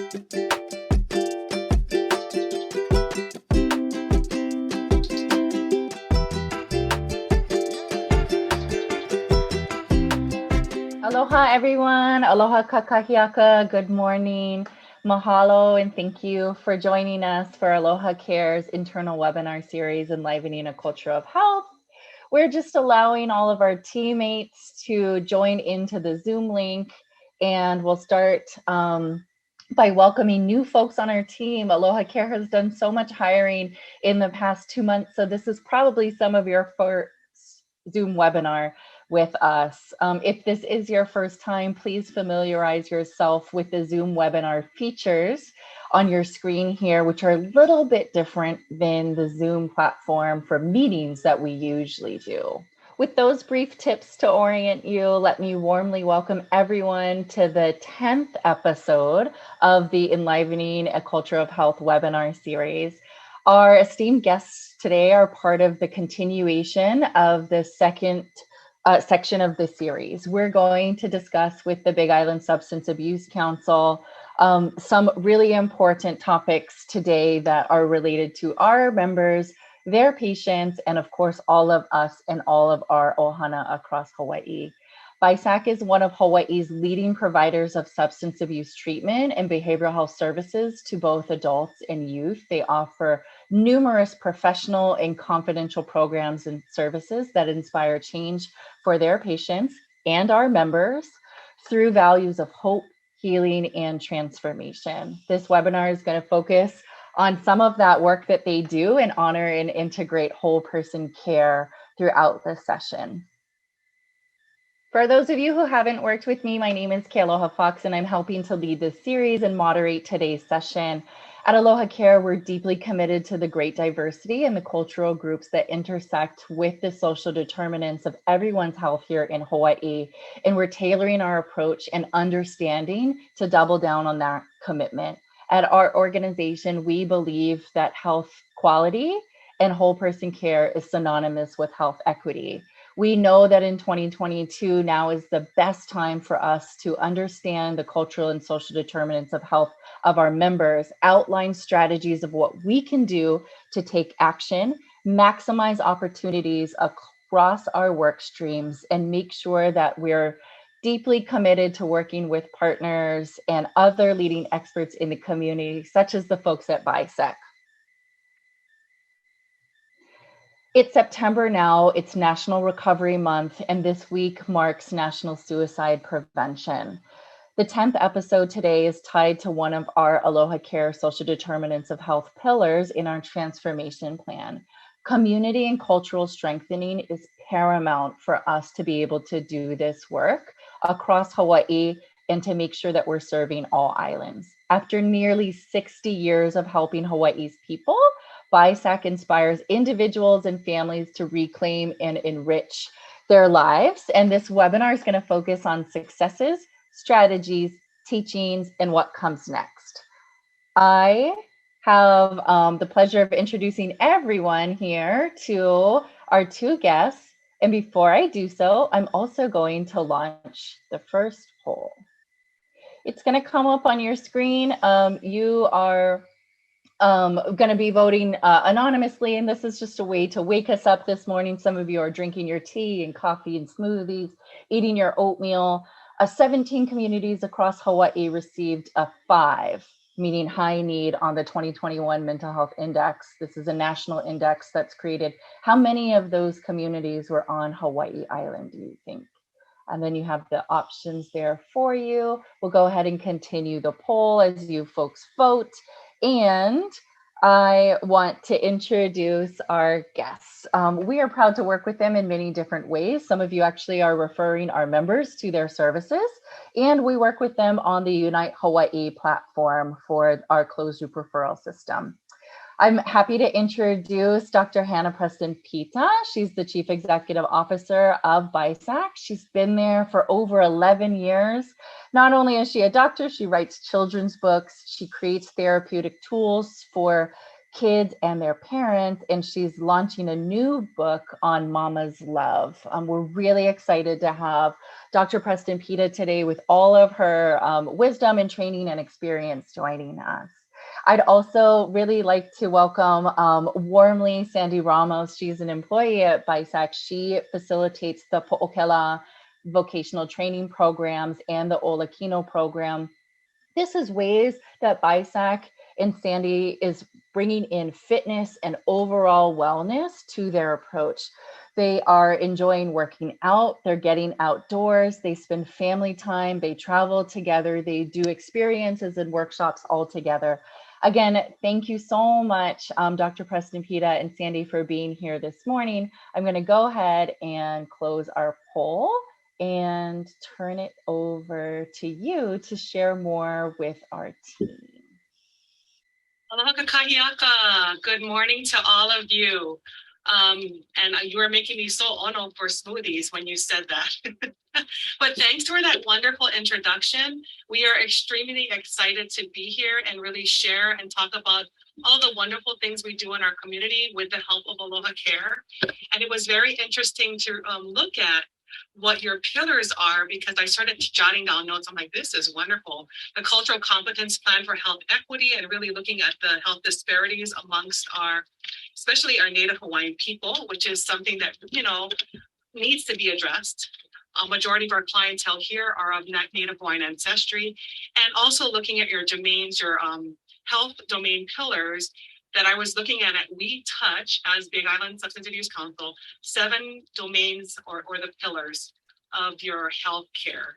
Aloha, everyone. Aloha kakahiaka. Good morning. Mahalo, and thank you for joining us for AlohaCare's internal webinar series, Enlivening a Culture of Health. We're just allowing all of our teammates to join into the Zoom link, and we'll start by welcoming new folks on our team. AlohaCare has done so much hiring in the past 2 months, so this is probably some of your first Zoom webinar with us. If this is your first time, please familiarize yourself with the Zoom webinar features on your screen here, which are a little bit different than the Zoom platform for meetings that we usually do. With those brief tips to orient you, let me warmly welcome everyone to the 10th episode of the Enlivening a Culture of Health webinar series. Our esteemed guests today are part of the continuation of the second section of the series. We're going to discuss with the Big Island Substance Abuse Council some really important topics today that are related to our members, their patients, and of course, all of us and all of our ohana across Hawaii. BISAC is one of Hawaii's leading providers of substance abuse treatment and behavioral health services to both adults and youth. They offer numerous professional and confidential programs and services that inspire change for their patients and our members through values of hope, healing, and transformation. This webinar is going to focus on some of that work that they do and honor and integrate whole person care throughout the session. For those of you who haven't worked with me, my name is Aloha Fox, and I'm helping to lead this series and moderate today's session. At AlohaCare, we're deeply committed to the great diversity and the cultural groups that intersect with the social determinants of everyone's health here in Hawaii. And we're tailoring our approach and understanding to double down on that commitment. At our organization, we believe that health quality and whole person care is synonymous with health equity. We know that in 2022, now is the best time for us to understand the cultural and social determinants of health of our members, outline strategies of what we can do to take action, maximize opportunities across our work streams, and make sure that we're deeply committed to working with partners and other leading experts in the community, such as the folks at BISAC. It's September now, it's National Recovery Month, and this week marks National Suicide Prevention. The 10th episode today is tied to one of our AlohaCare social determinants of health pillars in our transformation plan. Community and cultural strengthening is paramount for us to be able to do this work across Hawaii and to make sure that we're serving all islands. After nearly 60 years of helping Hawaii's people, BISAC inspires individuals and families to reclaim and enrich their lives. And this webinar is going to focus on successes, strategies, teachings, and what comes next. I have the pleasure of introducing everyone here to our two guests. And before I do so, I'm also going to launch the first poll. It's going to come up on your screen. You are going to be voting anonymously, and this is just a way to wake us up this morning. Some of you are drinking your tea and coffee and smoothies, eating your oatmeal. 17 communities across Hawaii received a 5, meaning high need, on the 2021 Mental Health Index. This is a national index that's created. How many of those communities were on Hawaii Island, do you think? And then you have the options there for you. We'll go ahead and continue the poll as you folks vote. And I want to introduce our guests. We are proud to work with them in many different ways. Some of you actually are referring our members to their services, and we work with them on the Unite Hawaii platform for our closed loop referral system. I'm happy to introduce Dr. Hannah Preston-Pita. She's the Chief Executive Officer of BISAC. She's been there for over 11 years. Not only is she a doctor, she writes children's books. She creates therapeutic tools for kids and their parents, and she's launching a new book on Mama's Love. We're really excited to have Dr. Preston Pita today with all of her wisdom and training and experience joining us. I'd also really like to welcome warmly Sandy Ramos. She's an employee at BISAC. She facilitates the Po'okela vocational training programs and the Olakino program. This is ways that BISAC and Sandy is bringing in fitness and overall wellness to their approach. They are enjoying working out, they're getting outdoors, they spend family time, they travel together, they do experiences and workshops all together. Again, thank you so much, Dr. Preston Pita and Sandy, for being here this morning. I'm going to go ahead and close our poll and turn it over to you to share more with our team. Aloha kakahiaka. Good morning to all of you. And you were making me so ono for smoothies when you said that. But thanks for that wonderful introduction. We are extremely excited to be here and really share and talk about all the wonderful things we do in our community with the help of AlohaCare. And it was very interesting to look at what your pillars are, because I started jotting down notes. I'm like, this is wonderful. The cultural competence plan for health equity, and really looking at the health disparities amongst especially our Native Hawaiian people, which is something that, needs to be addressed. A majority of our clientele here are of Native Hawaiian ancestry, and also looking at your domains, your health domain pillars that I was looking at We Touch as Big Island Substance Abuse Council, 7 domains or the pillars of your health care.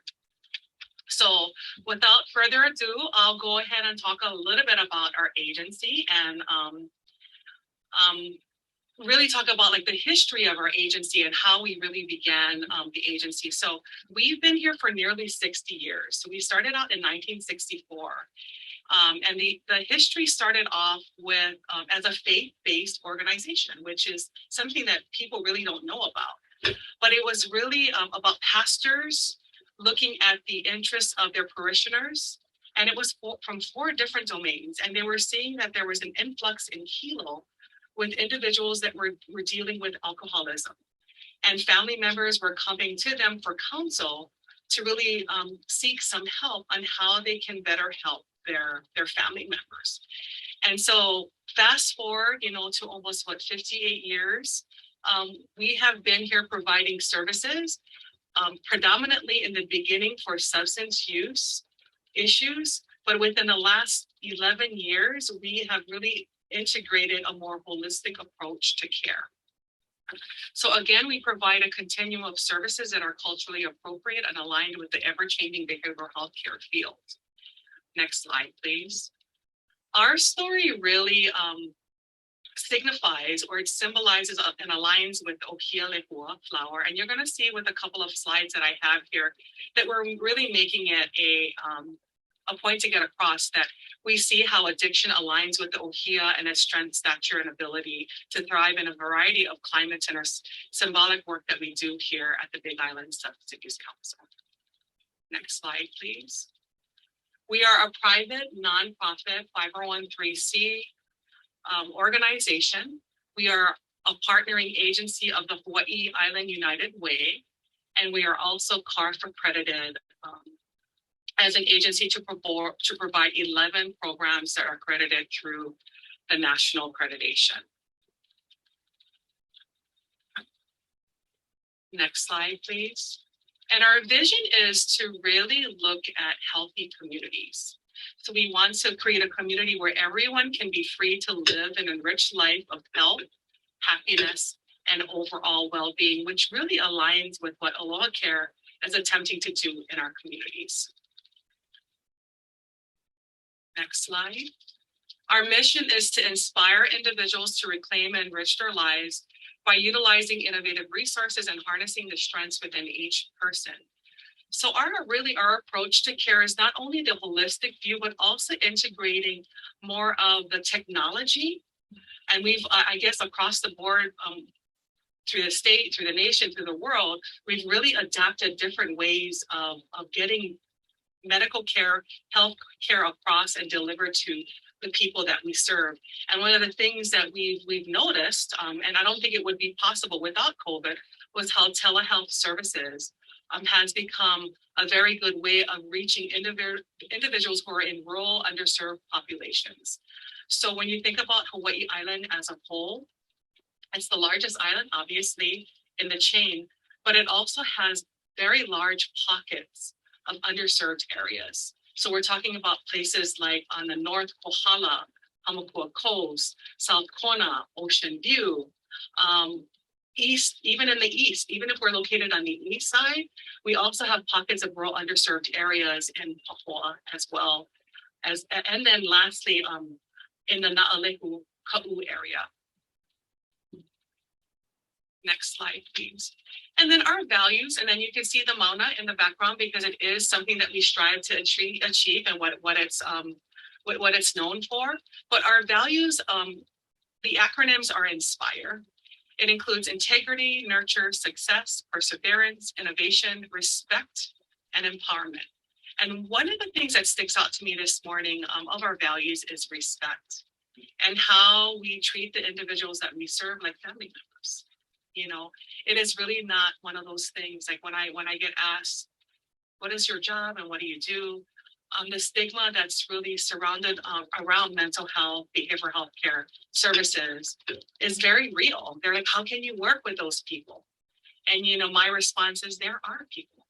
So without further ado, I'll go ahead and talk a little bit about our agency and really talk about like the history of our agency and how we really began the agency. So we've been here for nearly 60 years. So we started out in 1964. And the history started off with as a faith-based organization, which is something that people really don't know about. But it was really about pastors looking at the interests of their parishioners. And it was from 4 different domains. And they were seeing that there was an influx in Hilo with individuals that were dealing with alcoholism. And family members were coming to them for counsel to really seek some help on how they can better help their family members. And so fast forward, to almost 58 years, we have been here providing services, predominantly in the beginning for substance use issues, but within the last 11 years, we have really integrated a more holistic approach to care. So again, we provide a continuum of services that are culturally appropriate and aligned with the ever-changing behavioral health care field. Next slide, please. Our story really signifies, or it symbolizes and aligns with the Ohia Lehua flower. And you're going to see with a couple of slides that I have here that we're really making it a point to get across that we see how addiction aligns with the Ohia and its strength, stature, and ability to thrive in a variety of climates, and our symbolic work that we do here at the Big Island Substance Abuse Council. Next slide, please. We are a private, nonprofit, 501(c) organization. We are a partnering agency of the Hawaii Island United Way, and we are also CARF accredited as an agency to provide 11 programs that are accredited through the national accreditation. Next slide, please. And our vision is to really look at healthy communities. So we want to create a community where everyone can be free to live an enriched life of health, happiness, and overall well-being, which really aligns with what AlohaCare is attempting to do in our communities. Next slide. Our mission is to inspire individuals to reclaim and enrich their lives by utilizing innovative resources and harnessing the strengths within each person. So our approach to care is not only the holistic view, but also integrating more of the technology. And we've, I guess, across the board, through the state, through the nation, through the world, we've really adapted different ways of getting medical care, health care across and delivered to the people that we serve. And one of the things that we've noticed, and I don't think it would be possible without COVID, was how telehealth services has become a very good way of reaching individuals who are in rural, underserved populations. So when you think about Hawaii Island as a whole, it's the largest island, obviously, in the chain, but it also has very large pockets of underserved areas. So we're talking about places like on the North Kohala, Hamakua Coast, South Kona, Ocean View, east, even in the east, even if we're located on the east side, we also have pockets of rural underserved areas in Papua as well. And then lastly, in the Na'alehu Ka'u area. Next slide, please. And then our values, and then you can see the Mauna in the background because it is something that we strive to achieve and what it's known for. But our values, the acronyms are INSPIRE. It includes integrity, nurture, success, perseverance, innovation, respect, and empowerment. And one of the things that sticks out to me this morning of our values is respect and how we treat the individuals that we serve like family members. You know, it is really not one of those things like when I get asked, what is your job and what do you do? The stigma that's really surrounded around mental health, behavioral health care services is very real. They're like, how can you work with those people? And, you know, my response is there are people.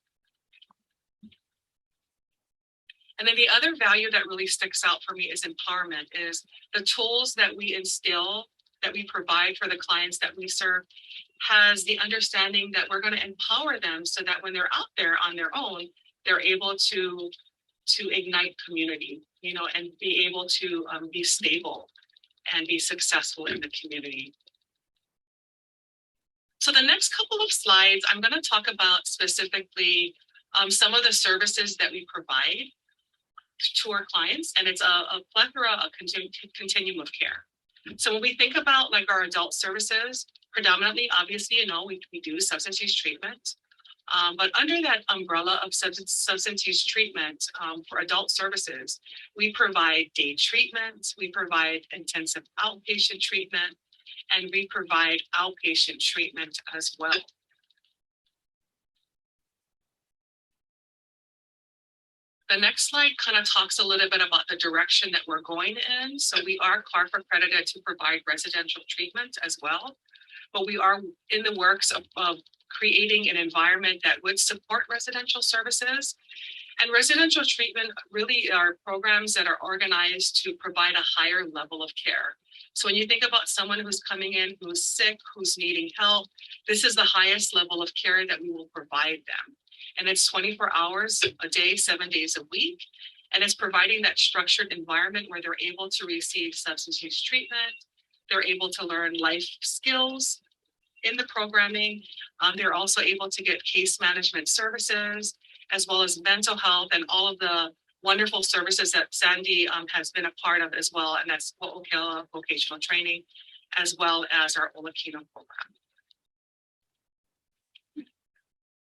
And then the other value that really sticks out for me is empowerment, is the tools that we instill, that we provide for the clients that we serve, has the understanding that we're going to empower them so that when they're out there on their own, they're able to ignite community, you know, and be able to be stable and be successful in the community. So the next couple of slides, I'm going to talk about specifically some of the services that we provide to our clients, and it's a plethora, a continuum of care. So when we think about like our adult services, predominantly, obviously, you know, we do substance use treatment. But under that umbrella of substance use treatment for adult services, we provide day treatment, we provide intensive outpatient treatment, and we provide outpatient treatment as well. The next slide kind of talks a little bit about the direction that we're going in. So we are CARF accredited to provide residential treatment as well, but we are in the works of creating an environment that would support residential services. And residential treatment really are programs that are organized to provide a higher level of care. So when you think about someone who's coming in, who's sick, who's needing help, this is the highest level of care that we will provide them. And it's 24 hours a day, 7 days a week. And it's providing that structured environment where they're able to receive substance use treatment. They're able to learn life skills in the programming. They're also able to get case management services, as well as mental health and all of the wonderful services that Sandy has been a part of as well. And that's Ho'okela vocational training, as well as our Olakino program.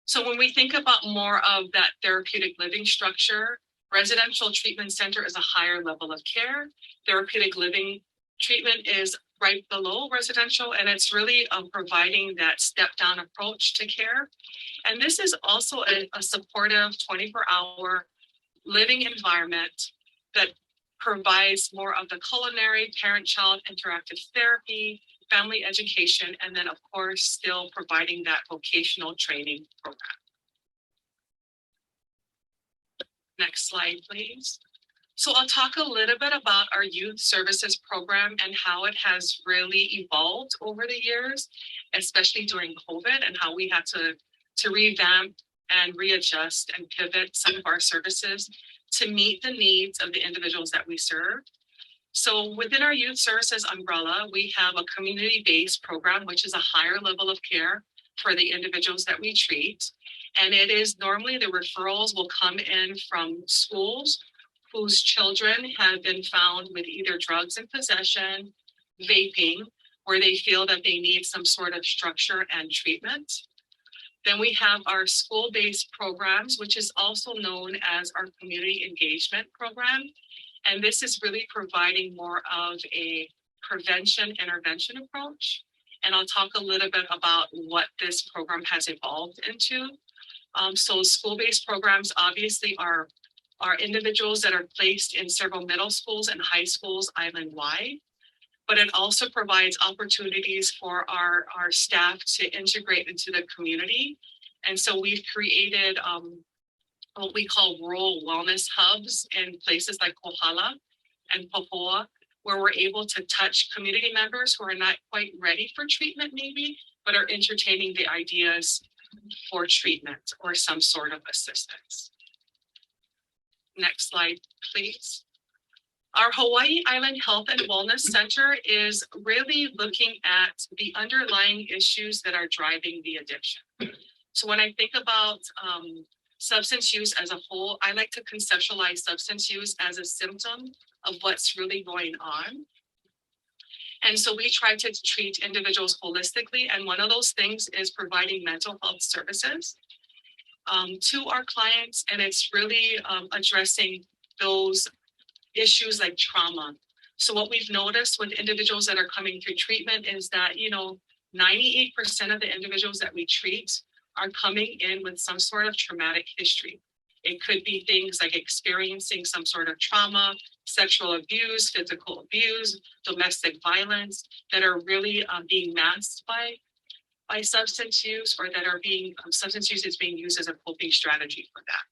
So when we think about more of that therapeutic living structure, residential treatment center is a higher level of care. Therapeutic living treatment is right below residential, and it's really providing that step-down approach to care. And this is also a supportive 24-hour living environment that provides more of the culinary, parent-child interactive therapy, family education, and then, of course, still providing that vocational training program. Next slide, please. So I'll talk a little bit about our youth services program and how it has really evolved over the years, especially during COVID, and how we had to revamp and readjust and pivot some of our services to meet the needs of the individuals that we serve. So within our youth services umbrella, we have a community-based program, which is a higher level of care for the individuals that we treat. And it is normally the referrals will come in from schools whose children have been found with either drugs in possession, vaping, where they feel that they need some sort of structure and treatment. Then we have our school-based programs, which is also known as our community engagement program. And this is really providing more of a prevention intervention approach. And I'll talk a little bit about what this program has evolved into. So school-based programs obviously are individuals that are placed in several middle schools and high schools island-wide, but it also provides opportunities for our staff to integrate into the community. And so we've created what we call rural wellness hubs in places like Kohala and Pahoa, where we're able to touch community members who are not quite ready for treatment maybe, but are entertaining the ideas for treatment or some sort of assistance. Next slide, please. Our Hawaii Island Health and Wellness Center is really looking at the underlying issues that are driving the addiction. So when I think about substance use as a whole, I like to conceptualize substance use as a symptom of what's really going on. And so we try to treat individuals holistically. And one of those things is providing mental health services to our clients. And it's really addressing those issues like trauma. So what we've noticed with individuals that are coming through treatment is that, 98% of the individuals that we treat are coming in with some sort of traumatic history. It could be things like experiencing some sort of trauma, sexual abuse, physical abuse, domestic violence that are really being masked by substance use, or that are being, substance use is being used as a coping strategy for that.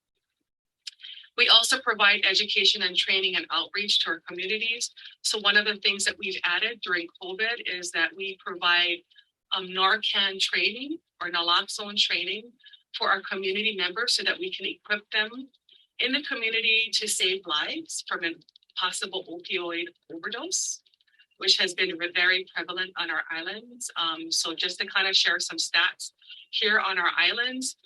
We also provide education and training and outreach to our communities. So one of the things that we've added during COVID is that we provide Narcan training or naloxone training for our community members so that we can equip them in the community to save lives from a possible opioid overdose, which has been very prevalent on our islands. So just to kind of share some stats here on our islands,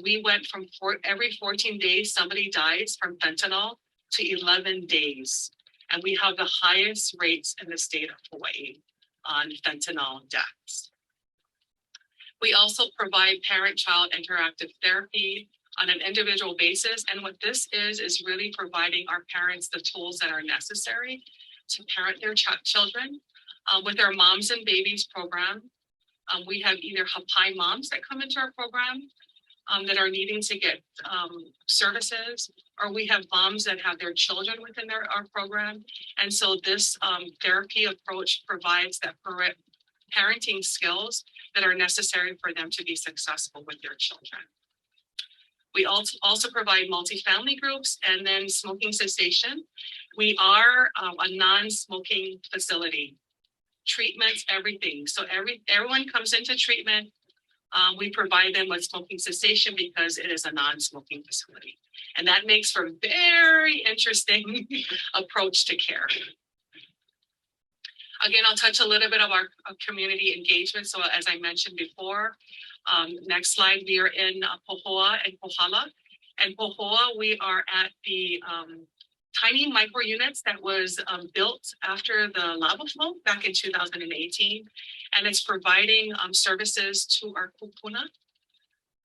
we went from every 14 days, somebody dies from fentanyl to 11 days. And we have the highest rates in the state of Hawaii on fentanyl deaths. We also provide parent-child interactive therapy on an individual basis. And what this is really providing our parents the tools that are necessary to parent their children. With our Moms and Babies program, we have either Hapai moms that come into our program that are needing to get services, or we have moms that have their children within our program. And so this therapy approach provides that parenting skills that are necessary for them to be successful with their children. We also provide multifamily groups, and then smoking cessation. We are a non-smoking facility. Treatments, everything. So everyone comes into treatment. We provide them with smoking cessation because it is a non-smoking facility. And that makes for a very interesting approach to care. Again, I'll touch a little bit of our community engagement. So as I mentioned before, next slide, we are in Pahoa and Kohala. And Pahoa, we are at the tiny micro units that was built after the lava flow back in 2018. And it's providing services to our kupuna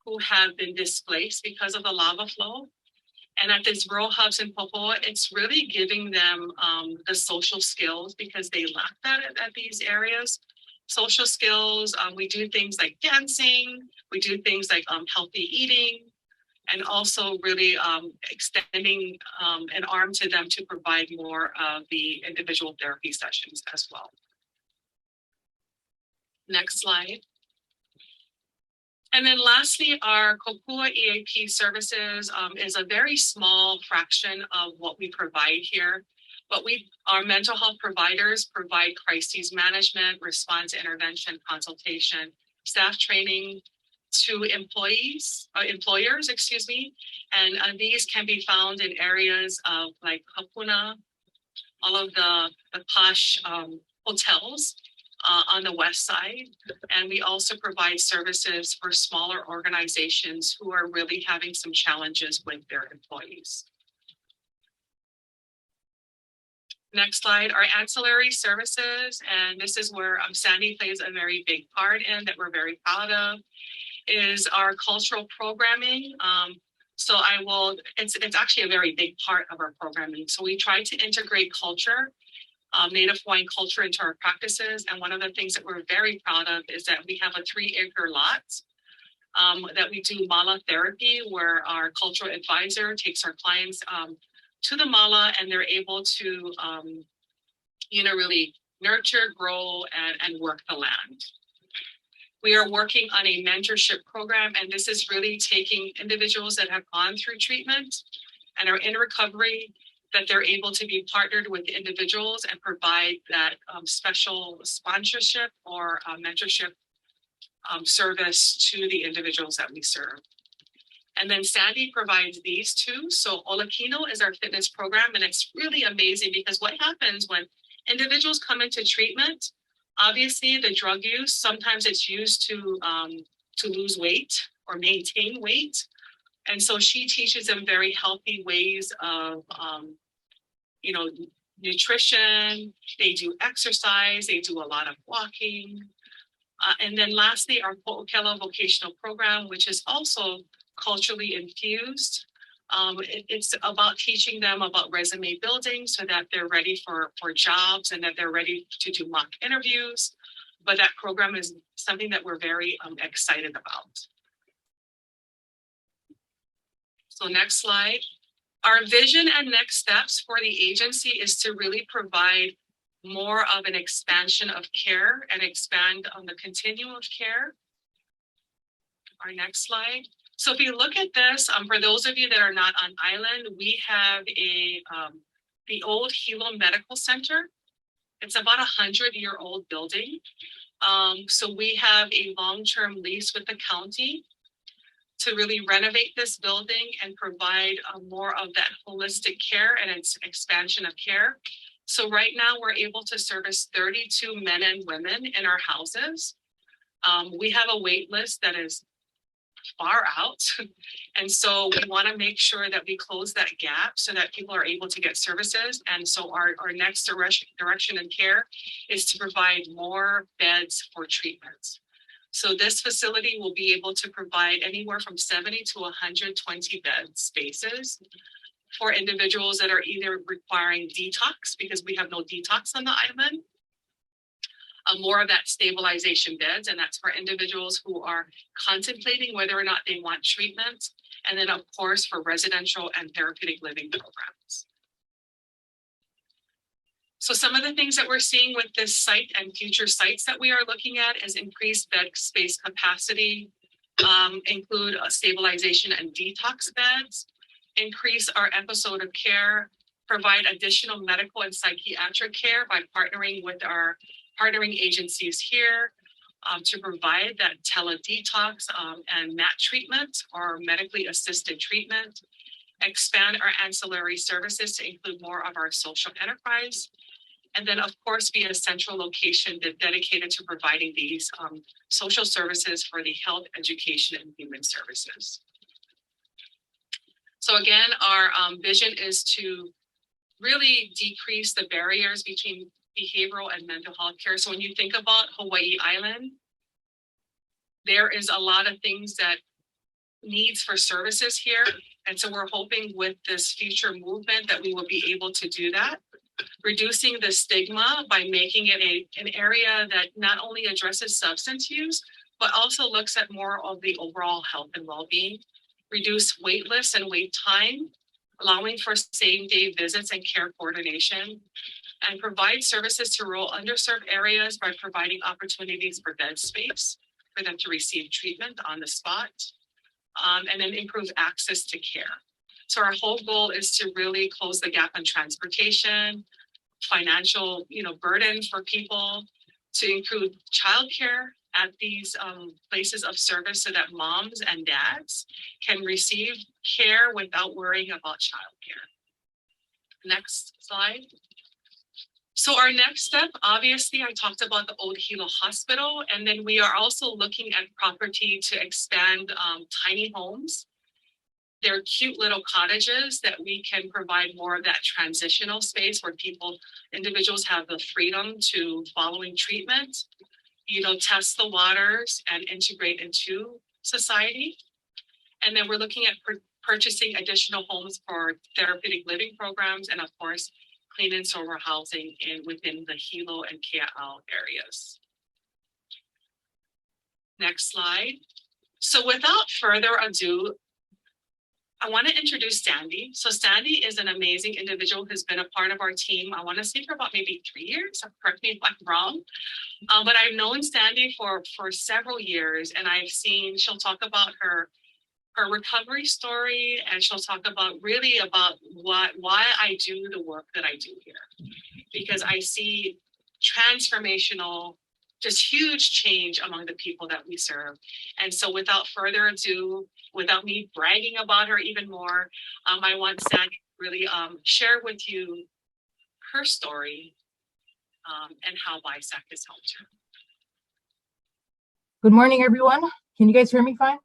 who have been displaced because of the lava flow. And at these rural hubs in Pahoa, it's really giving them the social skills because they lack that at these areas. Social skills, we do things like dancing, we do things like healthy eating, and also really extending an arm to them to provide more of the individual therapy sessions as well. Next slide. And then lastly, our Kokua EAP services is a very small fraction of what we provide here. But our mental health providers provide crises management, response intervention, consultation, staff training to employers, and these can be found in areas of like Hapuna, all of the posh hotels on the west side. And we also provide services for smaller organizations who are really having some challenges with their employees. Next slide, our ancillary services, and this is where Sandy plays a very big part in that we're very proud of, is our cultural programming. So it's actually a very big part of our programming. So we try to integrate culture, Native Hawaiian culture into our practices. And one of the things that we're very proud of is that we have a 3-acre lot that we do mala therapy, where our cultural advisor takes our clients to the mala, and they're able to, really nurture, grow, and work the land. We are working on a mentorship program, and this is really taking individuals that have gone through treatment and are in recovery, that they're able to be partnered with individuals and provide that special sponsorship or mentorship service to the individuals that we serve. And then Sandy provides these two. So Olakino is our fitness program, and it's really amazing because what happens when individuals come into treatment, obviously the drug use, sometimes it's used to lose weight or maintain weight. And so she teaches them very healthy ways of, nutrition. They do exercise. They do a lot of walking. And then lastly, our Po'okela vocational program, which is also culturally infused. It's about teaching them about resume building so that they're ready for jobs and that they're ready to do mock interviews. But that program is something that we're very excited about. So next slide. Our vision and next steps for the agency is to really provide more of an expansion of care and expand on the continuum of care. Our next slide. So if you look at this, for those of you that are not on island, we have the old Hilo Medical Center. It's about 100-year-old building. So we have a long-term lease with the county to really renovate this building and provide more of that holistic care and its expansion of care. So right now we're able to service 32 men and women in our houses. We have a wait list that is far out. And so we want to make sure that we close that gap so that people are able to get services. And so our next direction in care is to provide more beds for treatments. So this facility will be able to provide anywhere from 70 to 120 bed spaces for individuals that are either requiring detox, because we have no detox on the island, more of that stabilization beds, and that's for individuals who are contemplating whether or not they want treatment, and then of course for residential and therapeutic living programs. So some of the things that we're seeing with this site and future sites that we are looking at is increased bed space capacity, include stabilization and detox beds, increase our episode of care, provide additional medical and psychiatric care by partnering with our partnering agencies here to provide that tele-detox and MAT treatment or medically assisted treatment, expand our ancillary services to include more of our social enterprise, and then of course be a central location dedicated to providing these social services for the health, education, and human services. So again, our vision is to really decrease the barriers between behavioral and mental health care. So when you think about Hawaii Island, there is a lot of things that needs for services here. And so we're hoping with this future movement that we will be able to do that, reducing the stigma by making it an area that not only addresses substance use, but also looks at more of the overall health and well-being, reduce wait lists and wait time, allowing for same-day visits and care coordination, and provide services to rural underserved areas by providing opportunities for bed space for them to receive treatment on the spot, and then improve access to care. So our whole goal is to really close the gap on transportation, financial burden for people, to include childcare at these places of service so that moms and dads can receive care without worrying about childcare. Next slide. So our next step, obviously, I talked about the old Hilo Hospital, and then we are also looking at property to expand tiny homes. They're cute little cottages that we can provide more of that transitional space where individuals have the freedom to, following treatment, test the waters and integrate into society. And then we're looking at purchasing additional homes for therapeutic living programs, and of course, clean and sober housing within the Hilo and KL areas. Next slide. So without further ado, I want to introduce Sandy. So Sandy is an amazing individual who's been a part of our team, I want to say for about maybe 3 years, correct me if I'm wrong. But I've known Sandy for several years, and she'll talk about her recovery story, and she'll talk about why I do the work that I do here. Because I see transformational, just huge change among the people that we serve. And so without further ado, without me bragging about her even more, I want Sandy to really share with you her story and how BISAC has helped her. Good morning, everyone. Can you guys hear me fine?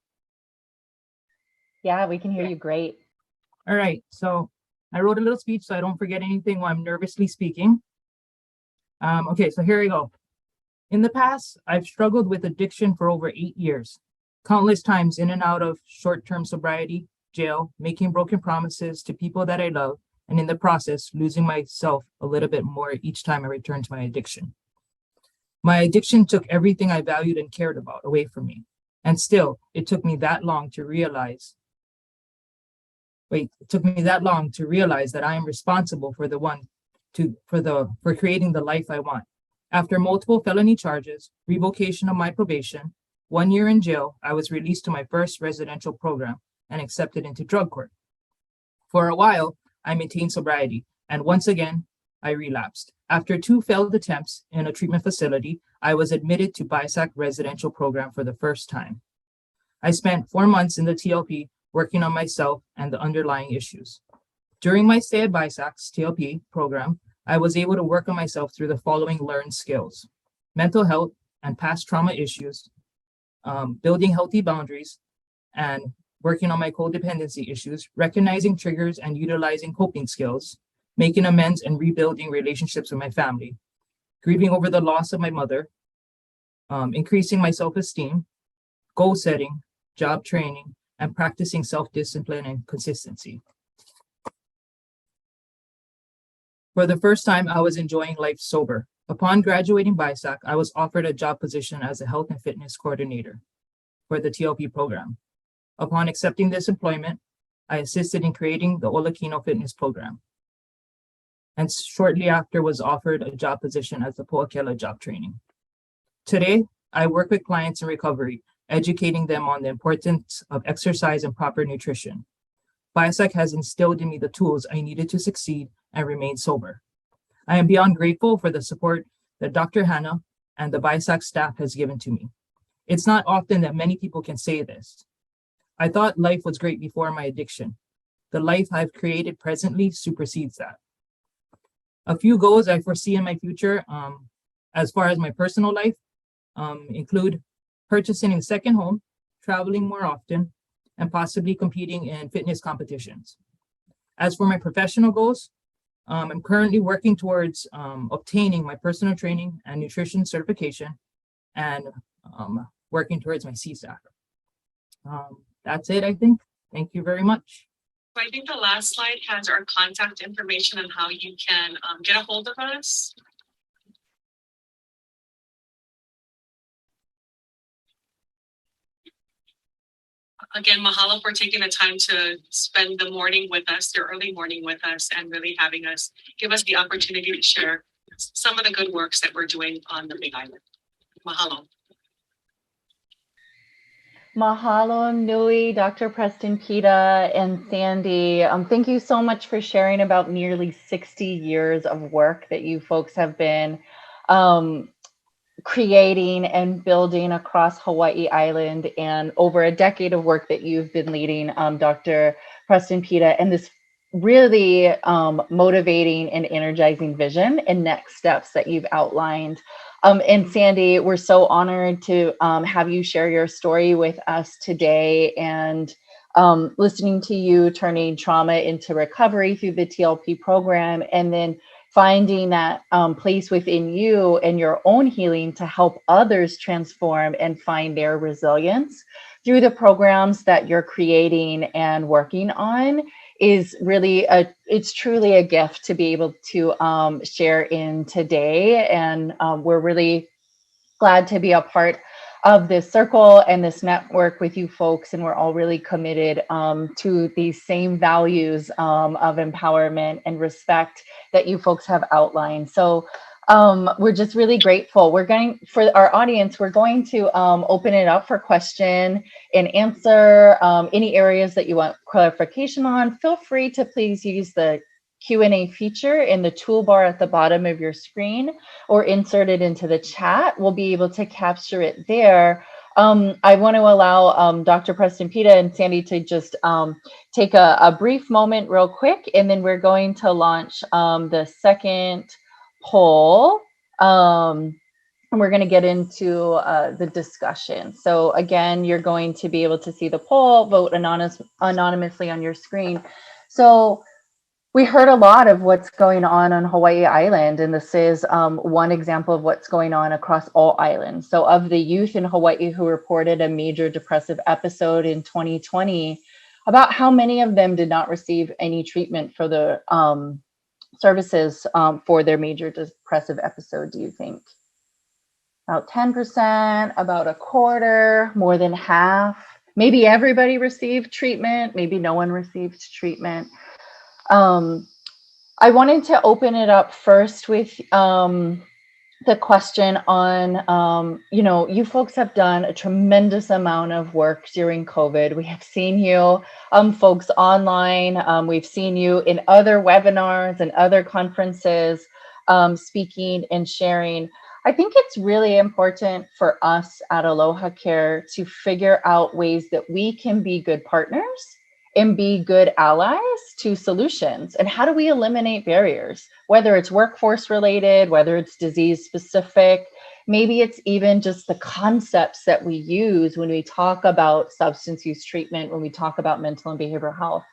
Yeah, we can hear you great. All right, so I wrote a little speech so I don't forget anything while I'm nervously speaking. Okay, so here we go. In the past, I've struggled with addiction for over 8 years, countless times in and out of short-term sobriety, jail, making broken promises to people that I love, and in the process, losing myself a little bit more each time I returned to my addiction. My addiction took everything I valued and cared about away from me. And still, it took me that long to realize that I am responsible for creating the life I want. After multiple felony charges, revocation of my probation, 1 year in jail, I was released to my first residential program and accepted into drug court. For a while, I maintained sobriety, and once again, I relapsed. After 2 failed attempts in a treatment facility, I was admitted to BISAC residential program for the first time. I spent 4 months in the TLP working on myself and the underlying issues. During my stay at BISAC's TLP program, I was able to work on myself through the following learned skills: mental health and past trauma issues, building healthy boundaries, and working on my codependency issues, recognizing triggers and utilizing coping skills, making amends and rebuilding relationships with my family, grieving over the loss of my mother, increasing my self-esteem, goal setting, job training, and practicing self-discipline and consistency. For the first time, I was enjoying life sober. Upon graduating BISAC, I was offered a job position as a health and fitness coordinator for the TLP program. Upon accepting this employment, I assisted in creating the Olakino fitness program, and shortly after was offered a job position as the Po'akela job training. Today, I work with clients in recovery, educating them on the importance of exercise and proper nutrition. BISAC has instilled in me the tools I needed to succeed and remain sober. I am beyond grateful for the support that Dr. Hannah and the BISAC staff has given to me. It's not often that many people can say this. I thought life was great before my addiction. The life I've created presently supersedes that. A few goals I foresee in my future, as far as my personal life, include purchasing a second home, traveling more often, and possibly competing in fitness competitions. As for my professional goals, I'm currently working towards obtaining my personal training and nutrition certification and working towards my CSAC. That's it, I think. Thank you very much. I think the last slide has our contact information and how you can get a hold of us. Again, mahalo for taking the time to spend the morning with us, the early morning with us, and really give us the opportunity to share some of the good works that we're doing on the Big Island. Mahalo. Mahalo nui, Dr. Preston Pita and Sandy. Thank you so much for sharing about nearly 60 years of work that you folks have been creating and building across Hawaii Island, and over a decade of work that you've been leading, Dr. Preston Pita, and this really motivating and energizing vision and next steps that you've outlined. And Sandy, we're so honored to have you share your story with us today, and listening to you turning trauma into recovery through the TLP program, and then finding that place within you and your own healing to help others transform and find their resilience through the programs that you're creating and working on is really it's truly a gift to be able to share in today. And we're really glad to be a part of this circle and this network with you folks. And we're all really committed to these same values of empowerment and respect that you folks have outlined. So we're just really grateful. We're going, for our audience, we're going to open it up for question and answer. Any areas that you want clarification on, feel free to please use the Q&A feature in the toolbar at the bottom of your screen, or insert it into the chat. We'll be able to capture it there. I want to allow Dr. Preston Pita and Sandy to just take a brief moment real quick, and then we're going to launch the second poll. And we're going to get into the discussion. So again, you're going to be able to see the poll, vote anonymously on your screen. So we heard a lot of what's going on Hawaii Island, and this is one example of what's going on across all islands. So of the youth in Hawaii who reported a major depressive episode in 2020, about how many of them did not receive any treatment for the services for their major depressive episode, do you think? About 10%, about a quarter, more than half. Maybe everybody received treatment, maybe no one received treatment. I wanted to open it up first with the question on, you folks have done a tremendous amount of work during COVID. We have seen you folks online. We've seen you in other webinars and other conferences speaking and sharing. I think it's really important for us at AlohaCare to figure out ways that we can be good partners and be good allies to solutions. And how do we eliminate barriers, whether it's workforce related, whether it's disease specific, maybe it's even just the concepts that we use when we talk about substance use treatment, when we talk about mental and behavioral health.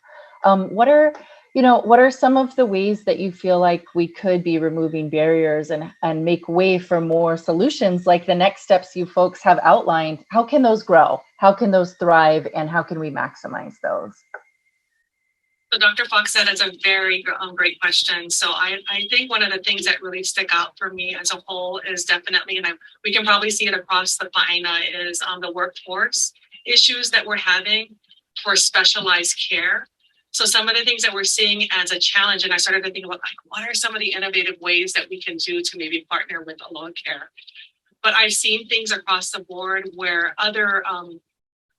What are some of the ways that you feel like we could be removing barriers and make way for more solutions, like the next steps you folks have outlined? How can those grow? How can those thrive? And how can we maximize those? So Dr. Fox said it's a very great question. So I think one of the things that really stick out for me as a whole is definitely, and we can probably see it across the Paina, is the workforce issues that we're having for specialized care. So some of the things that we're seeing as a challenge, and I started to think about, like, what are some of the innovative ways that we can do to maybe partner with AlohaCare? But I've seen things across the board where other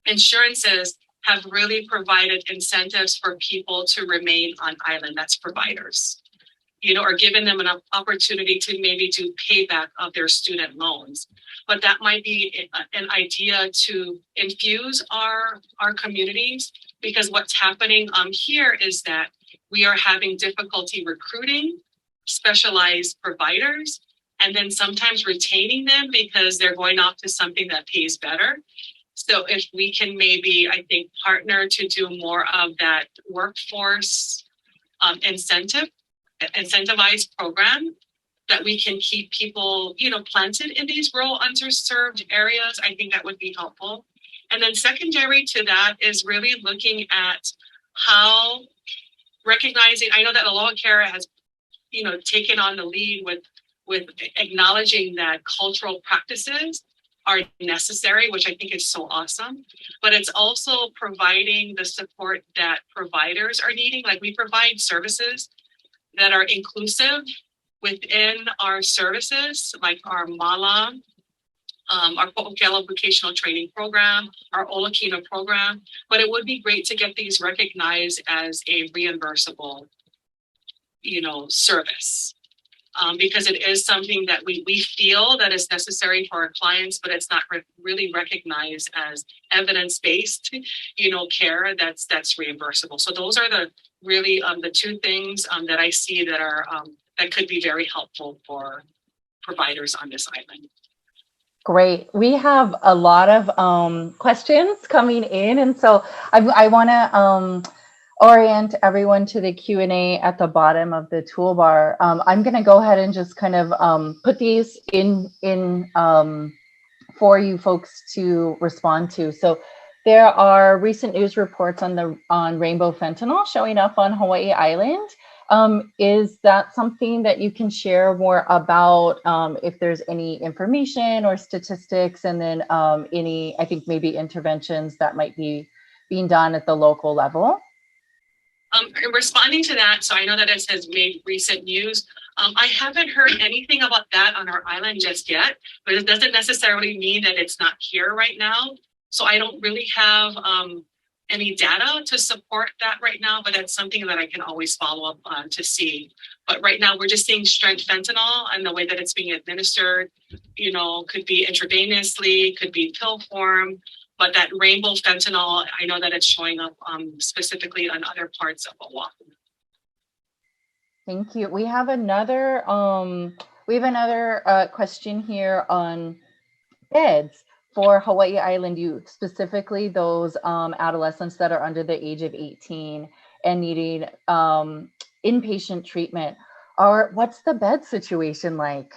insurances have really provided incentives for people to remain on island. That's providers, or given them an opportunity to maybe do payback of their student loans. But that might be an idea to infuse our communities, because what's happening here is that we are having difficulty recruiting specialized providers, and then sometimes retaining them because they're going off to something that pays better. So if we can maybe, I think, partner to do more of that workforce incentivized program, that we can keep people, planted in these rural underserved areas, I think that would be helpful. And then secondary to that is really looking at how recognizing, I know that AlohaCare has, taken on the lead with acknowledging that cultural practices are necessary, which I think is so awesome, but it's also providing the support that providers are needing. Like, we provide services that are inclusive within our services, like our MALA, our Po'okelo vocational training program, our Olakina program, but it would be great to get these recognized as a reimbursable, service. Because it is something that we feel that is necessary for our clients, but it's not really recognized as evidence-based, care that's reimbursable. So those are the two things that I see that are that could be very helpful for providers on this island. Great. We have a lot of questions coming in, and so I want to orient everyone to the Q&A at the bottom of the toolbar. I'm going to go ahead and just kind of put these in for you folks to respond to. So There are recent news reports on rainbow fentanyl showing up on Hawaii Island. Is that something that you can share more about, if there's any information or statistics, and then any, I think maybe interventions that might be being done at the local level? In responding to that, so I know that it has made recent news. I haven't heard anything about that on our island just yet, but it doesn't necessarily mean that it's not here right now. So I don't really have any data to support that right now, but that's something that I can always follow up on to see. But right now we're just seeing strength fentanyl, and the way that it's being administered, you know, could be intravenously, could be pill form. But that rainbow fentanyl, I know that it's showing up specifically on other parts of Oahu. Thank you. We have another question here on beds for Hawaii Island youth, specifically those adolescents that are under the age of 18 and needing inpatient treatment. What's the bed situation like?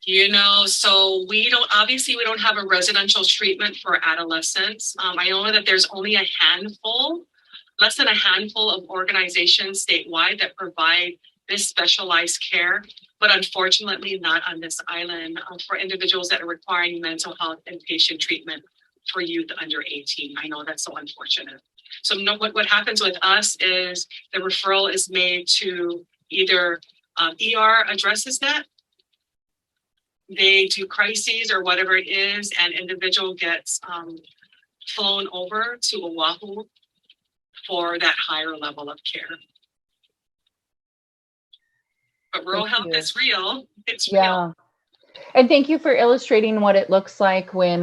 You know, so we don't have a residential treatment for adolescents. I know that there's only less than a handful of organizations statewide that provide this specialized care, but unfortunately not on this island for individuals that are requiring mental health inpatient treatment for youth under 18. I know that's so unfortunate. So what happens with us is the referral is made to either ER addresses that, they do crises or whatever it is, and individual gets flown over to Oahu for that higher level of care. But rural health is real. It's real. And thank you for illustrating what it looks like when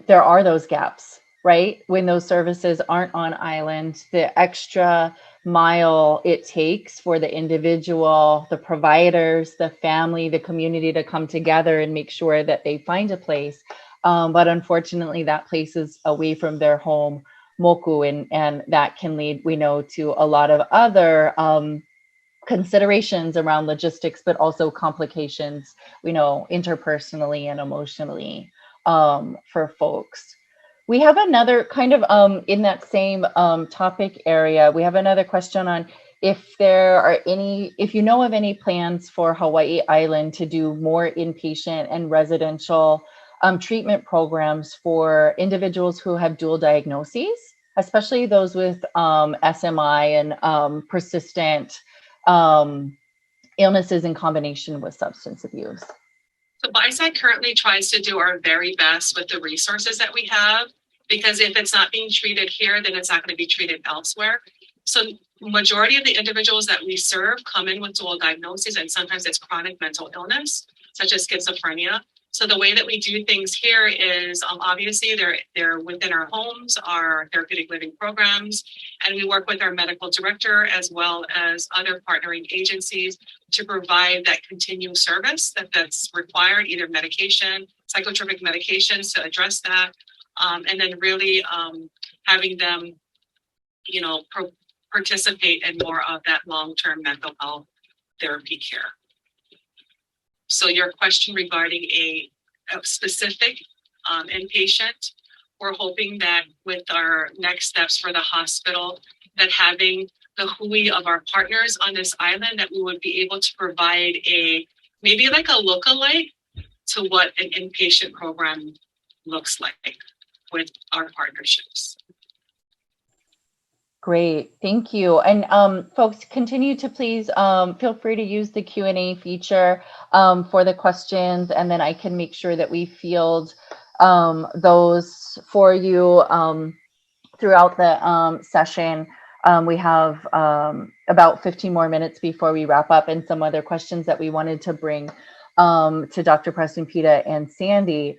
there are those gaps, right? When those services aren't on island, the extra mile it takes for the individual, the providers, the family, the community to come together and make sure that they find a place. But unfortunately, that place is away from their home, moku, and that can lead, we know, to a lot of other considerations around logistics, but also complications, we know, interpersonally and emotionally for folks. We have another kind of in that same topic area. We have another question on if you know of any plans for Hawaii Island to do more inpatient and residential treatment programs for individuals who have dual diagnoses, especially those with SMI and persistent illnesses in combination with substance abuse. So BISAC currently tries to do our very best with the resources that we have, because if it's not being treated here, then it's not going to be treated elsewhere. So majority of the individuals that we serve come in with dual diagnoses, and sometimes it's chronic mental illness, such as schizophrenia. So the way that we do things here is obviously they're within our homes, our therapeutic living programs, and we work with our medical director as well as other partnering agencies to provide that continuum service that's required, either medication, psychotropic medications to address that, and then really having them, you know, participate in more of that long-term mental health therapy care. So your question regarding a specific inpatient, we're hoping that with our next steps for the hospital, that having the hui of our partners on this island, that we would be able to provide maybe like a lookalike to what an inpatient program looks like with our partnerships. Great, thank you. And folks, continue to please feel free to use the Q&A feature for the questions, and then I can make sure that we field those for you throughout the session. We have about 15 more minutes before we wrap up, and some other questions that we wanted to bring to Dr. Preston Pita and Sandy.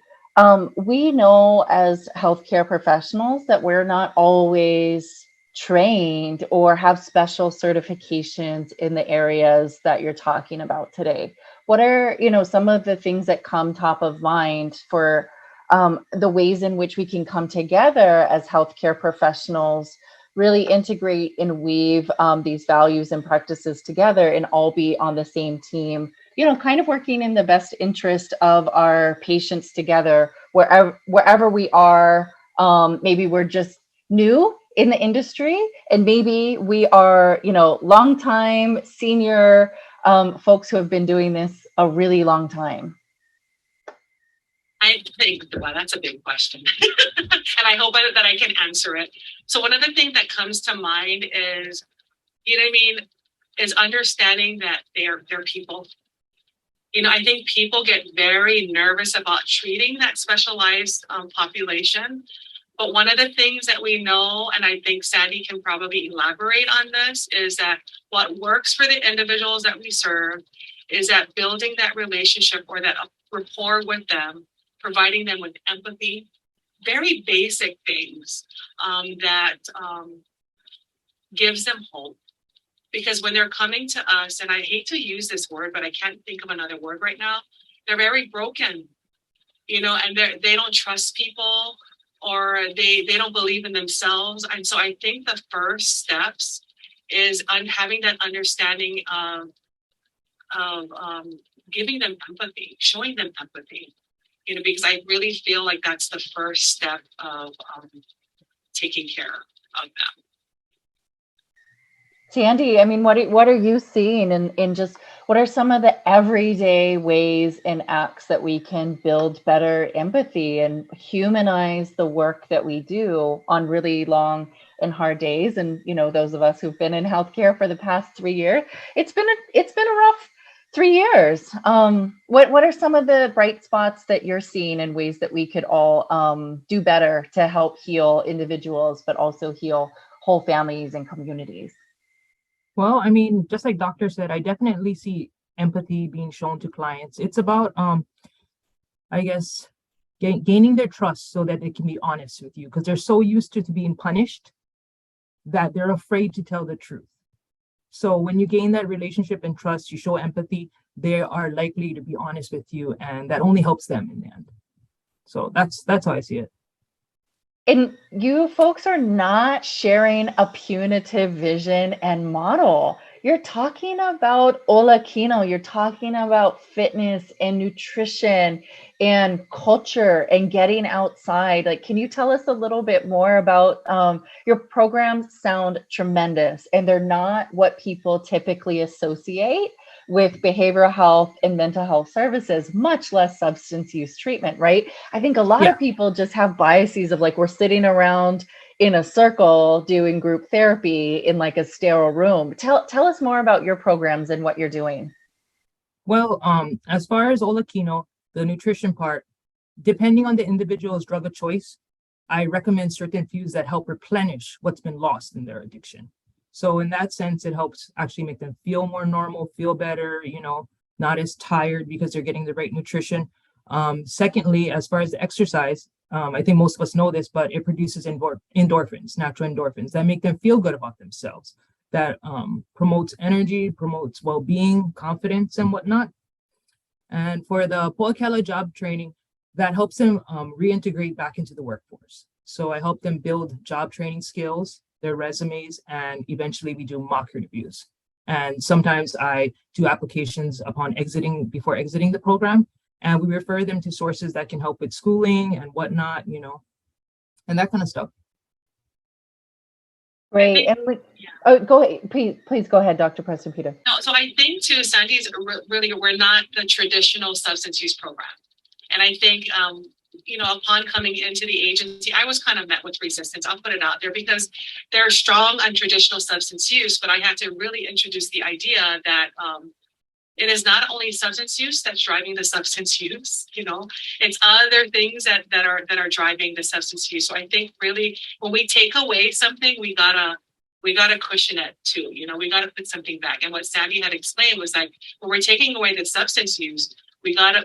We know as healthcare professionals that we're not always trained or have special certifications in the areas that you're talking about today. What are, some of the things that come top of mind for the ways in which we can come together as healthcare professionals, really integrate and weave these values and practices together and all be on the same team, kind of working in the best interest of our patients together, wherever we are Maybe we're just new in the industry, and maybe we are, longtime senior folks who have been doing this a really long time. I think, well, that's a big question. And I hope that I can answer it. So one of the things that comes to mind is, is understanding that they're people. I think people get very nervous about treating that specialized population. But one of the things that we know, and I think Sandy can probably elaborate on this, is that what works for the individuals that we serve is that building that relationship or that rapport with them, providing them with empathy, very basic things that gives them hope. Because when they're coming to us, and I hate to use this word, but I can't think of another word right now, they're very broken, and they don't trust people, or they don't believe in themselves. And so I think the first steps is having that understanding of giving them empathy, showing them empathy, because I really feel like that's the first step of taking care of them. Sandy, I mean, what are you seeing in just what are some of the everyday ways and acts that we can build better empathy and humanize the work that we do on really long and hard days? And those of us who've been in healthcare for the past 3 years, it's been a rough 3 years. What are some of the bright spots that you're seeing and ways that we could all do better to help heal individuals, but also heal whole families and communities? Well, I mean, just like Doctor said, I definitely see empathy being shown to clients. It's about, I guess, gaining their trust so that they can be honest with you, because they're so used to being punished that they're afraid to tell the truth. So when you gain that relationship and trust, you show empathy, they are likely to be honest with you, and that only helps them in the end. So that's how I see it. And you folks are not sharing a punitive vision and model. You're talking about Ola Kino. You're talking about fitness and nutrition and culture and getting outside. Like, can you tell us a little bit more about your programs? Sound tremendous, and they're not what people typically associate with behavioral health and mental health services, much less substance use treatment, right? I think a lot of people just have biases of like, we're sitting around in a circle doing group therapy in like a sterile room. Tell us more about your programs and what you're doing. Well, as far as Ola Kino, the nutrition part, depending on the individual's drug of choice, I recommend certain foods that help replenish what's been lost in their addiction. So in that sense, it helps actually make them feel more normal, feel better, not as tired because they're getting the right nutrition. Secondly, as far as the exercise, I think most of us know this, but it produces endorphins, natural endorphins that make them feel good about themselves. That promotes energy, promotes well-being, confidence, and whatnot. And for the Po'akela job training, that helps them reintegrate back into the workforce. So I help them build job training skills, their resumes, and eventually we do mock interviews. And sometimes I do applications before exiting the program, and we refer them to sources that can help with schooling and whatnot, and that kind of stuff. Great. And go ahead. Please go ahead, Dr. Preston Peter. No, so I think too, Sandy's really, we're not the traditional substance use program. And I think, upon coming into the agency, I was kind of met with resistance. I'll put it out there because they're strong on traditional substance use, but I had to really introduce the idea that it is not only substance use that's driving the substance use, it's other things that are driving the substance use. So I think really when we take away something, we gotta cushion it too. We gotta put something back. And what Sandy had explained was like, when we're taking away the substance use, we gotta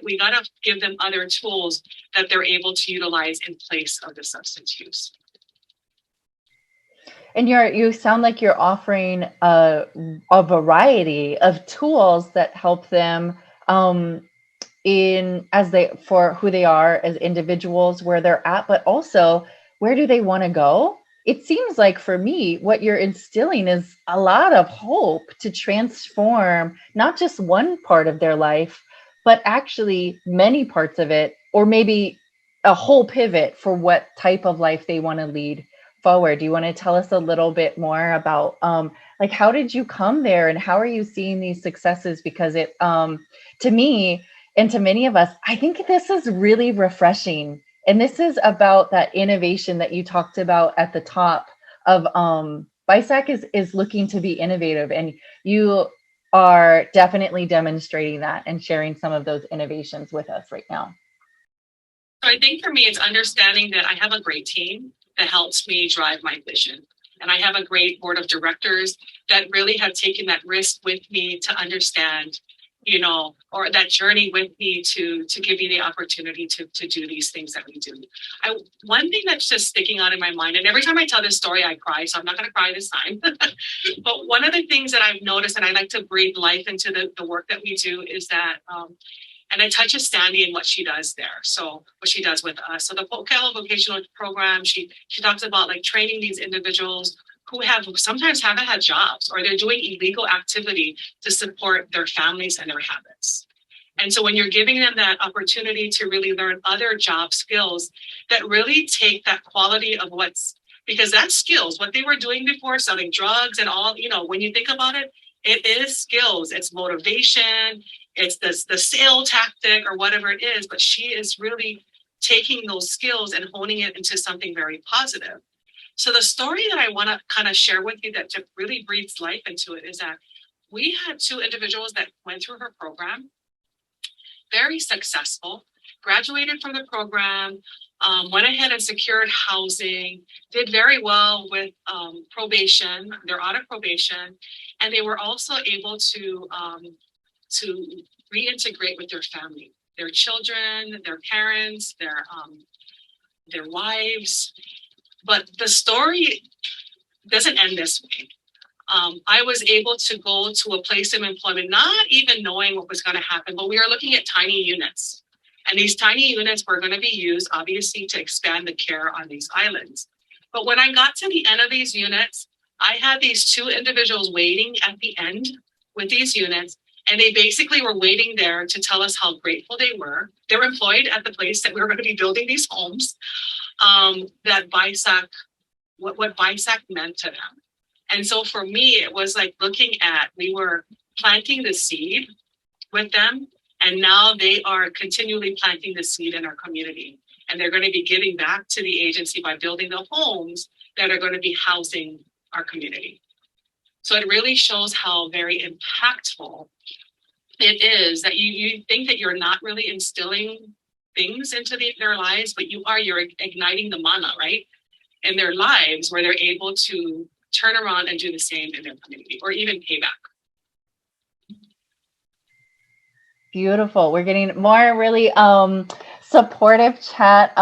give them other tools that they're able to utilize in place of the substance use. And you sound like you're offering a variety of tools that help them for who they are as individuals, where they're at, but also where do they want to go? It seems like for me, what you're instilling is a lot of hope to transform not just one part of their life, but actually many parts of it, or maybe a whole pivot for what type of life they want to lead forward. Do you want to tell us a little bit more about like how did you come there and how are you seeing these successes? Because it to me and to many of us, I think this is really refreshing. And this is about that innovation that you talked about at the top of BISAC is looking to be innovative, and you are definitely demonstrating that and sharing some of those innovations with us right now. So I think for me, it's understanding that I have a great team that helps me drive my vision. And I have a great board of directors that really have taken that risk with me to understand, you know, or that journey with me to give me the opportunity to do these things that we do. One thing that's just sticking out in my mind, and every time I tell this story, I cry, so I'm not going to cry this time. But one of the things that I've noticed, and I like to breathe life into the work that we do, is that and I touch Sandy and what she does there. So what she does with us. So the Ocala vocational program, she talks about like training these individuals who sometimes haven't had jobs, or they're doing illegal activity to support their families and their habits. And so when you're giving them that opportunity to really learn other job skills that really take that quality of because that's skills, what they were doing before, selling drugs and all, you know, when you think about it, it is skills, it's motivation, it's the sale tactic or whatever it is, but she is really taking those skills and honing it into something very positive. So the story that I want to kind of share with you that really breathes life into it is that we had two individuals that went through her program, very successful, graduated from the program, went ahead and secured housing, did very well with probation, they're out of probation, and they were also able to reintegrate with their family, their children, their parents, their wives. But the story doesn't end this way. I was able to go to a place of employment, not even knowing what was going to happen, but we are looking at tiny units. And these tiny units were going to be used, obviously, to expand the care on these islands. But when I got to the end of these units, I had these two individuals waiting at the end with these units, and they basically were waiting there to tell us how grateful they were. They were employed at the place that we were going to be building these homes, that BISAC, what BISAC meant to them. And so for me, it was like we were planting the seed with them, and now they are continually planting the seed in our community. And they're going to be giving back to the agency by building the homes that are going to be housing our community. So it really shows how very impactful it is that you think that you're not really instilling things into their lives, but you're igniting the mana, right? In their lives, where they're able to turn around and do the same in their community, or even pay back. Beautiful. We're getting more really supportive chat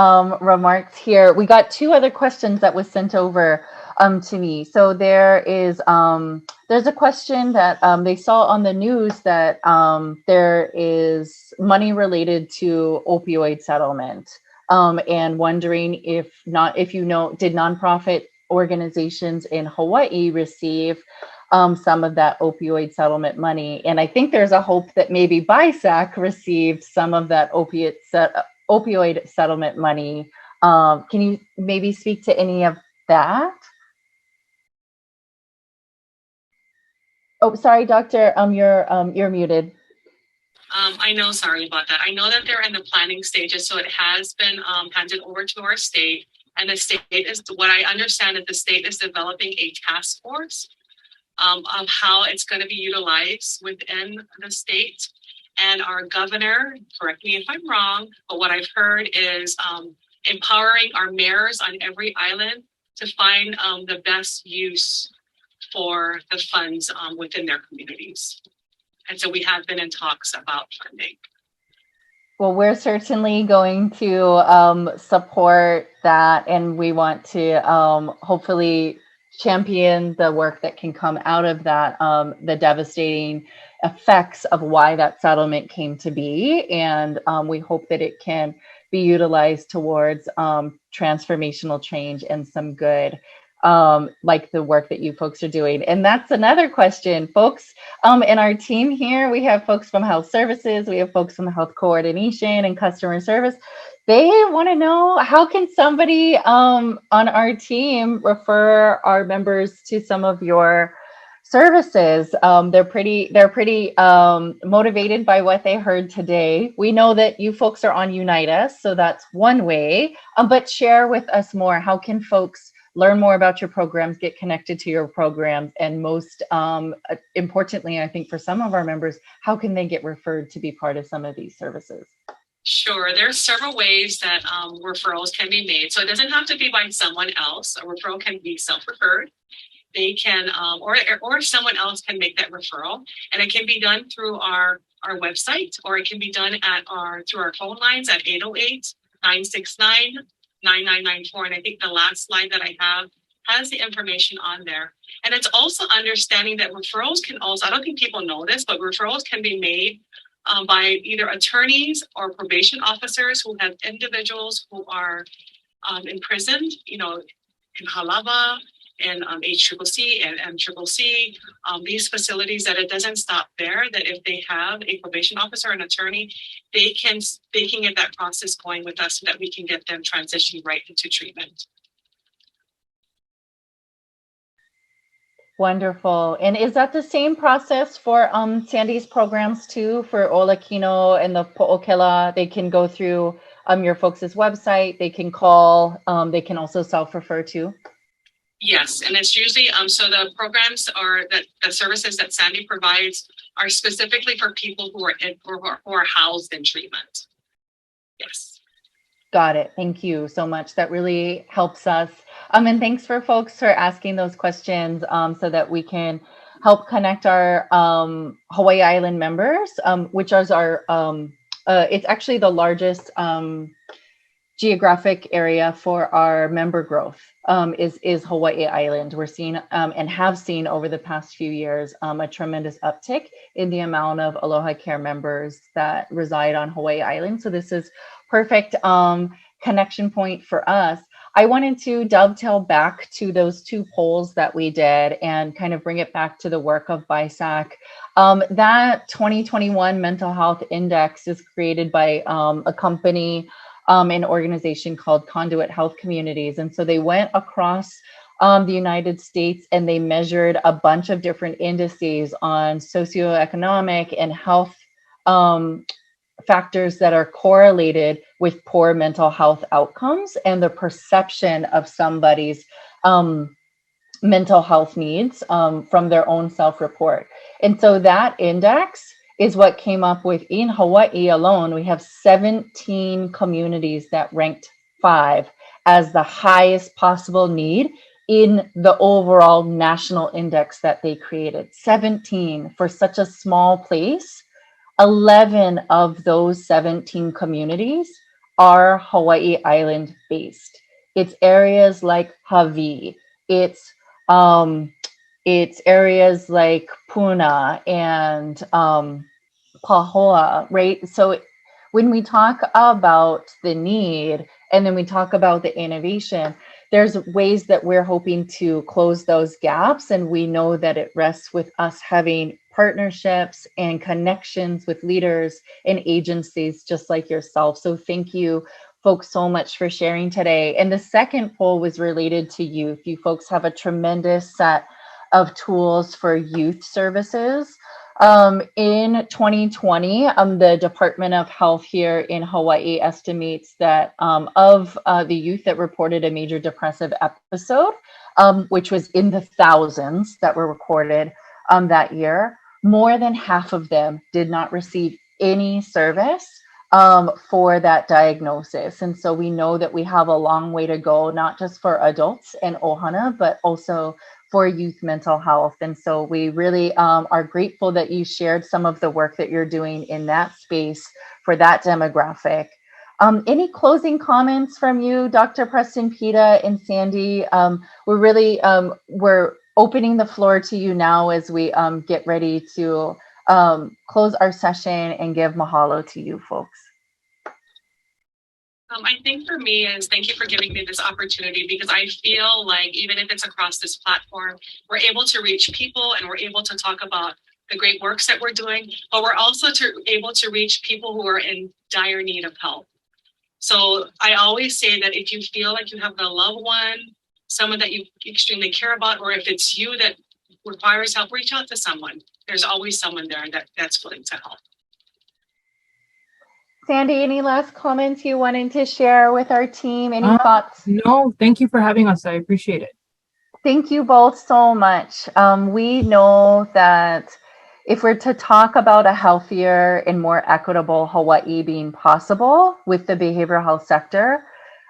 remarks here. We got two other questions that was sent over to me. So there's a question that they saw on the news that there is money related to opioid settlement, and wondering did nonprofit organizations in Hawaii receive some of that opioid settlement money? And I think there's a hope that maybe BISAC received some of that opioid settlement money. Can you maybe speak to any of that? Oh, sorry, Doctor. You're muted. I know, sorry about that. I know that they're in the planning stages, so it has been handed over to our state. And the state is, what I understand, that the state is developing a task force of how it's going to be utilized within the state. And our governor, correct me if I'm wrong, but what I've heard is empowering our mayors on every island to find the best use for the funds within their communities. And so we have been in talks about funding. Well, we're certainly going to support that, and we want to hopefully champion the work that can come out of that, the devastating effects of why that settlement came to be. And we hope that it can be utilized towards transformational change and some good. like the work that you folks are doing. And that's another question, folks. In our team here, we have folks from health services, we have folks from health coordination and customer service. They want to know, how can somebody on our team refer our members to some of your services? They're pretty motivated by what they heard today. We know that you folks are on Unite Us, so that's one way. But share with us more. How can folks learn more about your programs, get connected to your programs, and most importantly, I think for some of our members, how can they get referred to be part of some of these services? Sure. There are several ways that referrals can be made. So it doesn't have to be by someone else. A referral can be self-referred. They can, or someone else can make that referral, and it can be done through our website, or it can be done through our phone lines at 808-969-9994. And I think the last slide that I have has the information on there. And it's also understanding that referrals can also, I don't think people know this, but referrals can be made by either attorneys or probation officers who have individuals who are imprisoned, in Halava and HCCC and MCCC, these facilities, that it doesn't stop there, that if they have a probation officer and attorney, they can get that process going with us so that we can get them transitioned right into treatment. Wonderful. And is that the same process for Sandy's programs too, for Olakino and the Po'okela? They can go through your folks' website, they can call, they can also self-refer too? Yes, and it's usually, so the programs the services that Sandy provides are specifically for people who are housed in treatment. Yes. Got it. Thank you so much. That really helps us. And thanks for folks for asking those questions so that we can help connect our Hawaii Island members, which is our, it's actually the largest geographic area for our member growth is Hawaii Island. We're seeing and have seen over the past few years a tremendous uptick in the amount of AlohaCare members that reside on Hawaii Island. So this is perfect connection point for us. I wanted to dovetail back to those two polls that we did and kind of bring it back to the work of BISAC. That 2021 mental health index is created by a company, an organization called Conduit Health Communities. And so they went across the United States and they measured a bunch of different indices on socioeconomic and health factors that are correlated with poor mental health outcomes and the perception of somebody's mental health needs from their own self-report. And so that index is what came up with, in Hawaii alone, we have 17 communities that ranked 5 as the highest possible need in the overall national index that they created. 17 for such a small place. 11 of those 17 communities are Hawaii Island based. It's areas like Hawaii. It's areas like Puna and Pahoa, right? So when we talk about the need and then we talk about the innovation, there's ways that we're hoping to close those gaps. And we know that it rests with us having partnerships and connections with leaders and agencies just like yourself. So thank you folks so much for sharing today. And the second poll was related to youth. You folks have a tremendous set of tools for youth services. In 2020, the Department of Health here in Hawaii estimates that of the youth that reported a major depressive episode, which was in the thousands that were recorded that year, more than half of them did not receive any service for that diagnosis. And so we know that we have a long way to go, not just for adults and ohana, but also for youth mental health. And so we really are grateful that you shared some of the work that you're doing in that space for that demographic. Any closing comments from you, Dr. Preston Pita and Sandy? We're really, we're opening the floor to you now as we get ready to close our session and give mahalo to you folks. I think for me is thank you for giving me this opportunity, because I feel like even if it's across this platform, we're able to reach people and we're able to talk about the great works that we're doing, but we're also able to reach people who are in dire need of help. So I always say that if you feel like you have a loved one, someone that you extremely care about, or if it's you that requires help, reach out to someone. There's always someone there that's willing to help. Sandy, any last comments you wanted to share with our team? Any thoughts? No, thank you for having us. I appreciate it. Thank you both so much. We know that if we're to talk about a healthier and more equitable Hawaii being possible with the behavioral health sector,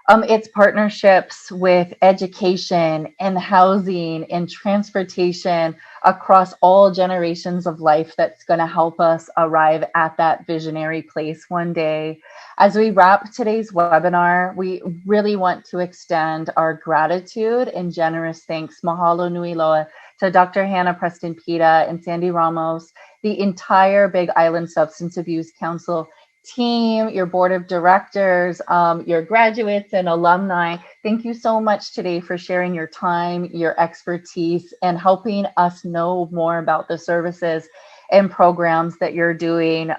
it's partnerships with education and housing and transportation across all generations of life that's going to help us arrive at that visionary place one day. As we wrap today's webinar, we really want to extend our gratitude and generous thanks, mahalo nui loa, to Dr. Hannah Preston-Pita and Sandy Ramos, the entire Big Island Substance Abuse Council team, your board of directors, your graduates and alumni. Thank you so much today for sharing your time, your expertise, and helping us know more about the services and programs that you're doing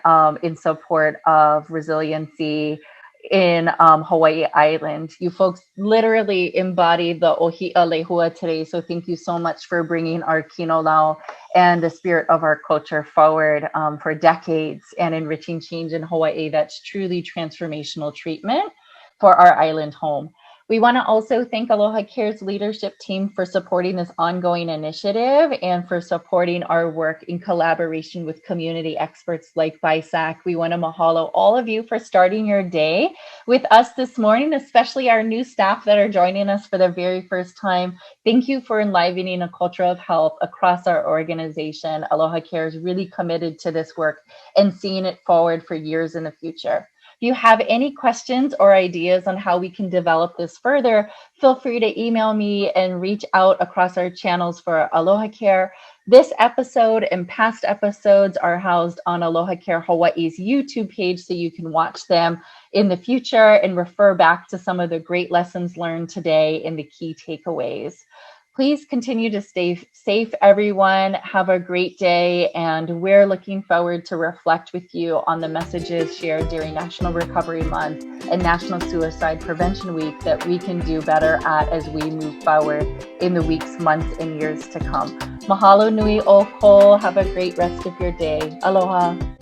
in support of resiliency in Hawaii Island. You folks literally embody the Ohi'a Lehua today. So thank you so much for bringing our Kino Lau and the spirit of our culture forward for decades and enriching change in Hawaii. That's truly transformational treatment for our island home. We want to also thank AlohaCare's leadership team for supporting this ongoing initiative and for supporting our work in collaboration with community experts like BISAC. We want to mahalo all of you for starting your day with us this morning, especially our new staff that are joining us for the very first time. Thank you for enlivening a culture of health across our organization. AlohaCare is really committed to this work and seeing it forward for years in the future. If you have any questions or ideas on how we can develop this further, feel free to email me and reach out across our channels for AlohaCare. This episode and past episodes are housed on AlohaCare Hawaii's YouTube page, so you can watch them in the future and refer back to some of the great lessons learned today and the key takeaways. Please continue to stay safe, everyone. Have a great day, and we're looking forward to reflect with you on the messages shared during National Recovery Month and National Suicide Prevention Week that we can do better at as we move forward in the weeks, months, and years to come. Mahalo nui o ko. Have a great rest of your day. Aloha.